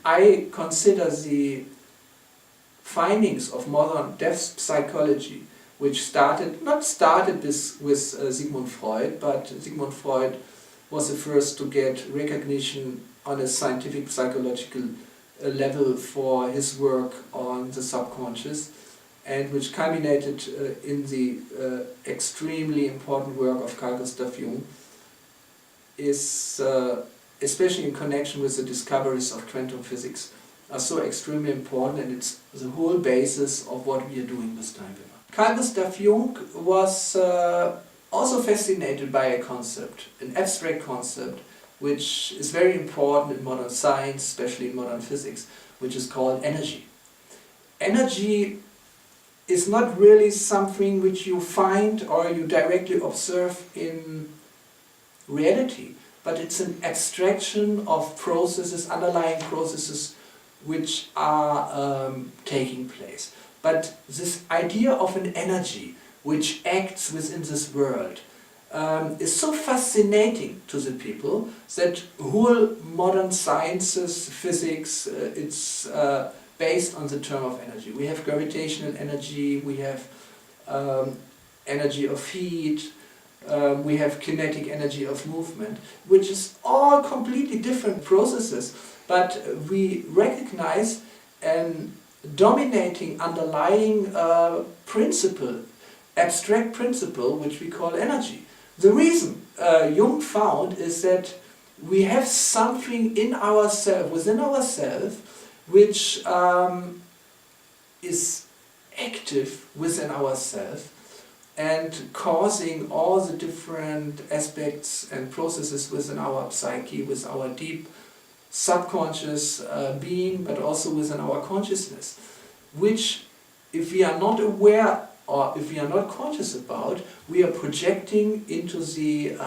I consider the findings of modern depth psychology, which not started with Sigmund Freud, but Sigmund Freud was the first to get recognition on a scientific psychological level for his work on the subconscious, and which culminated in the extremely important work of Carl Gustav Jung, is especially in connection with the discoveries of quantum physics, are so extremely important, and it's the whole basis of what we are doing this time. Carl Gustav Jung was also fascinated by a concept, an abstract concept, which is very important in modern science, especially in modern physics, which is called energy. Energy is not really something which you find or you directly observe in reality, but it's an abstraction of processes, underlying processes which are taking place. But this idea of an energy which acts within this world is so fascinating to the people that whole modern sciences, physics, it's based on the term of energy. We have gravitational energy, we have energy of heat, we have kinetic energy of movement, which is all completely different processes, but we recognize an dominating underlying principle, abstract principle, which we call energy. The reason Jung found is that we have something in ourselves, within ourselves, which is active within ourselves and causing all the different aspects and processes within our psyche, with our deep subconscious being, but also within our consciousness, which, if we are not aware or if we are not conscious about, we are projecting into the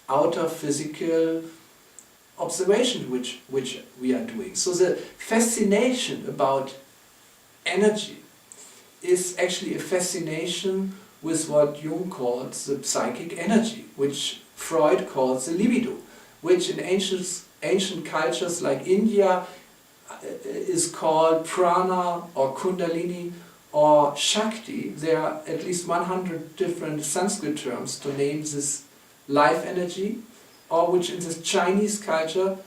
outer physical observation which we are doing. So the fascination about energy is actually a fascination with what Jung calls the psychic energy, which Freud calls the libido, which in ancient cultures like India is called prana or kundalini or shakti. There are at least 100 different Sanskrit terms to name this life energy, or which in the Chinese culture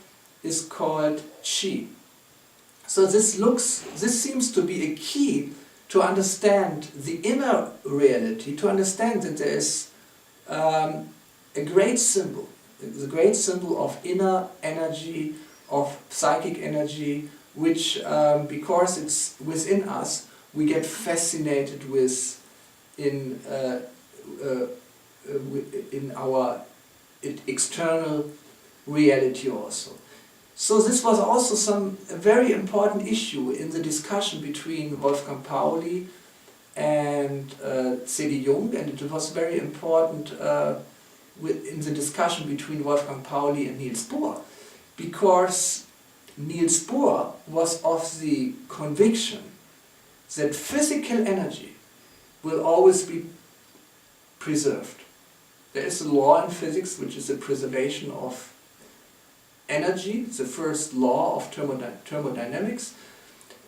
is called qi. So this seems to be a key to understand the inner reality, to understand that there is a great symbol, the great symbol of inner energy, of psychic energy, which, because it's within us, we get fascinated with in our external reality also. So this was also a very important issue in the discussion between Wolfgang Pauli and C.D. Jung, and it was very important in the discussion between Wolfgang Pauli and Niels Bohr, because Niels Bohr was of the conviction that physical energy will always be preserved. There is a law in physics which is the preservation of energy, the first law of thermodynamics.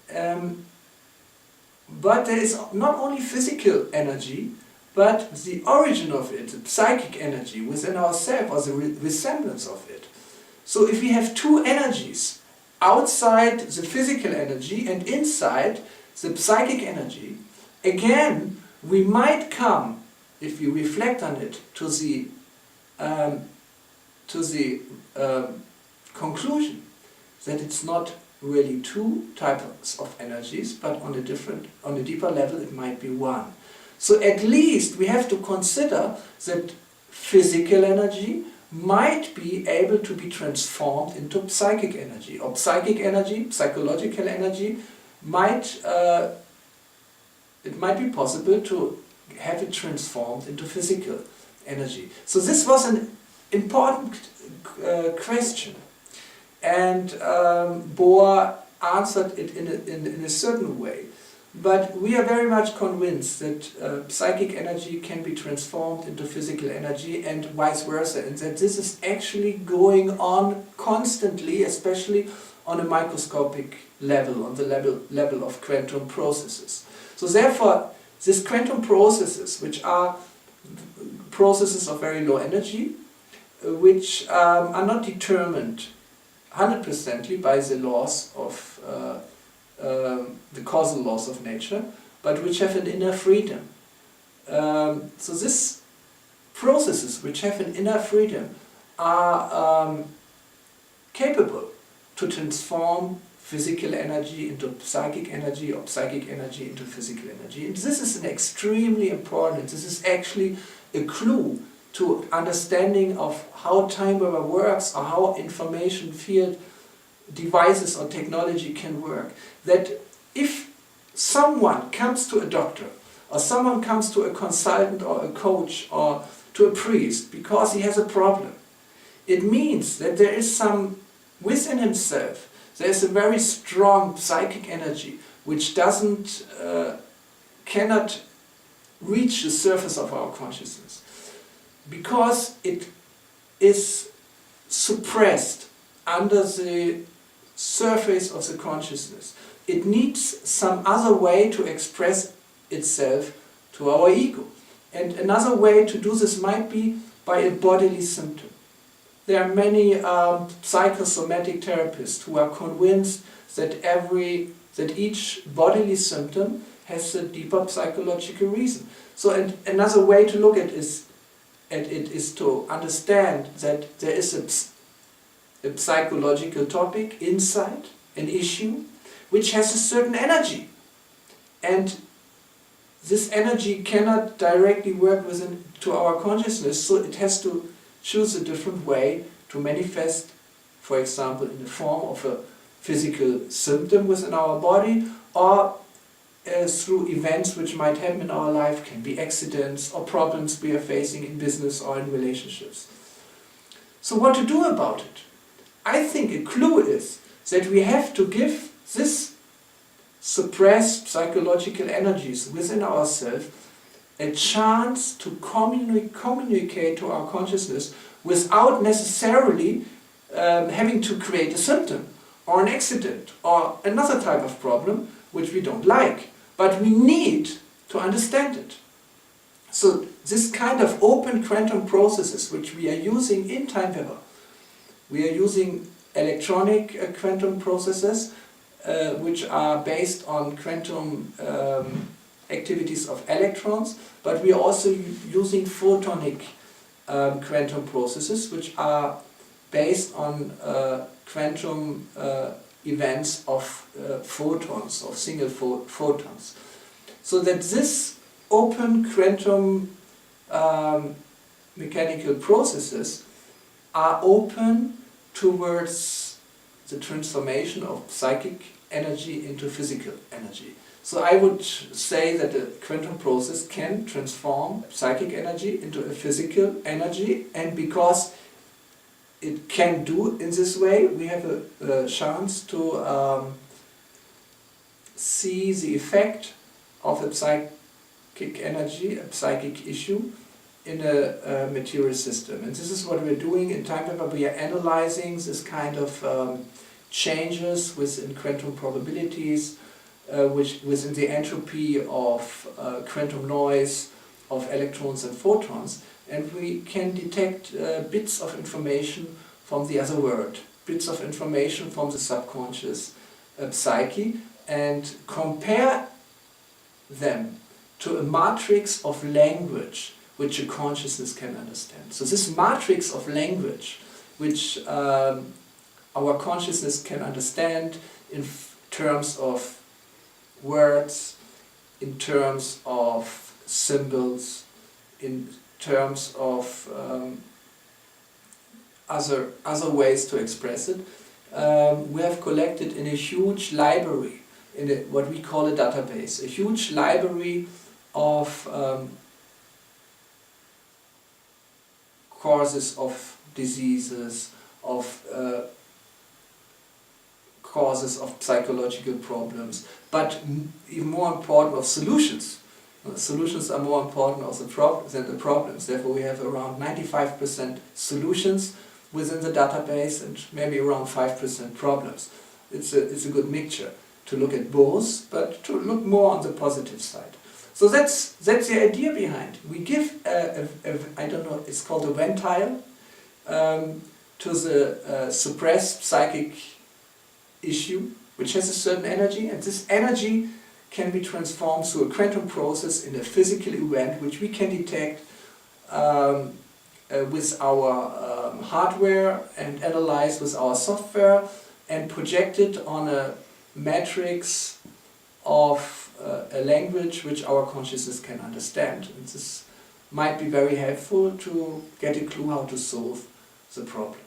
But there is not only physical energy, but the origin of it, the psychic energy within ourselves, or the resemblance of it. So if we have two energies, outside the physical energy and inside the psychic energy, again we might come, if we reflect on it, to the conclusion that it's not really two types of energies, but on a deeper level it might be one. So at least we have to consider that physical energy might be able to be transformed into psychic energy, or psychic energy, psychological energy, it might be possible to have it transformed into physical energy. So this was an important question, and Bohr answered it in a certain way. But we are very much convinced that psychic energy can be transformed into physical energy and vice versa, and that this is actually going on constantly, especially on a microscopic level, on the level of quantum processes. So therefore, these quantum processes, which are processes of very low energy, which are not determined 100% by the laws of the causal laws of nature, but which have an inner freedom. So these processes which have an inner freedom are capable to transform physical energy into psychic energy, or psychic energy into physical energy. And this is an extremely important, this is actually a clue to understanding of how time weather works, or how information field devices or technology can work. That if someone comes to a doctor, or someone comes to a consultant or a coach or to a priest because he has a problem, it means that there is some within himself, there is a very strong psychic energy which cannot reach the surface of our consciousness, because it is suppressed under the surface of the consciousness. It needs some other way to express itself to our ego. And another way to do this might be by a bodily symptom. There are many psychosomatic therapists who are convinced that each bodily symptom has a deeper psychological reason. So another way to look at it is to understand that there is a psychological topic inside, an issue, which has a certain energy. And this energy cannot directly work to our consciousness, so it has to choose a different way to manifest, for example, in the form of a physical symptom within our body, or through events which might happen in our life, can be accidents or problems we are facing in business or in relationships. So what to do about it? I think a clue is that we have to give this suppressed psychological energies within ourselves a chance to communicate to our consciousness without necessarily having to create a symptom or an accident or another type of problem which we don't like, but we need to understand it. So this kind of open quantum processes which we are using in time weather, we are using electronic quantum processes which are based on quantum activities of electrons, but we are also using photonic quantum processes which are based on quantum events of photons, of single photons. So that this open quantum mechanical processes are open towards the transformation of psychic energy into physical energy. So I would say that the quantum process can transform psychic energy into a physical energy, and because it can do in this way, we have a chance to see the effect of a psychic energy, a psychic issue, in a material system. And this is what we're doing in time weather. We are analyzing this kind of changes within quantum probabilities, which within the entropy of quantum noise of electrons and photons, and we can detect bits of information from the other world, bits of information from the subconscious psyche, and compare them to a matrix of language which a consciousness can understand. So this matrix of language which our consciousness can understand in terms of words, in terms of symbols, in terms of other ways to express it, we have collected in a huge library, in what we call a database, a huge library of causes of diseases, of causes of psychological problems, but even more important, of solutions. Solutions are more important than the problems. Therefore, we have around 95% solutions within the database and maybe around 5% problems. it's a good mixture to look at both, but to look more on the positive side. So that's the idea behind. We give I don't know, it's called a ventile to the suppressed psychic issue, which has a certain energy, and this energy can be transformed through a quantum process in a physical event which we can detect with our hardware and analyze with our software and project it on a matrix of a language which our consciousness can understand. And this might be very helpful to get a clue how to solve the problem.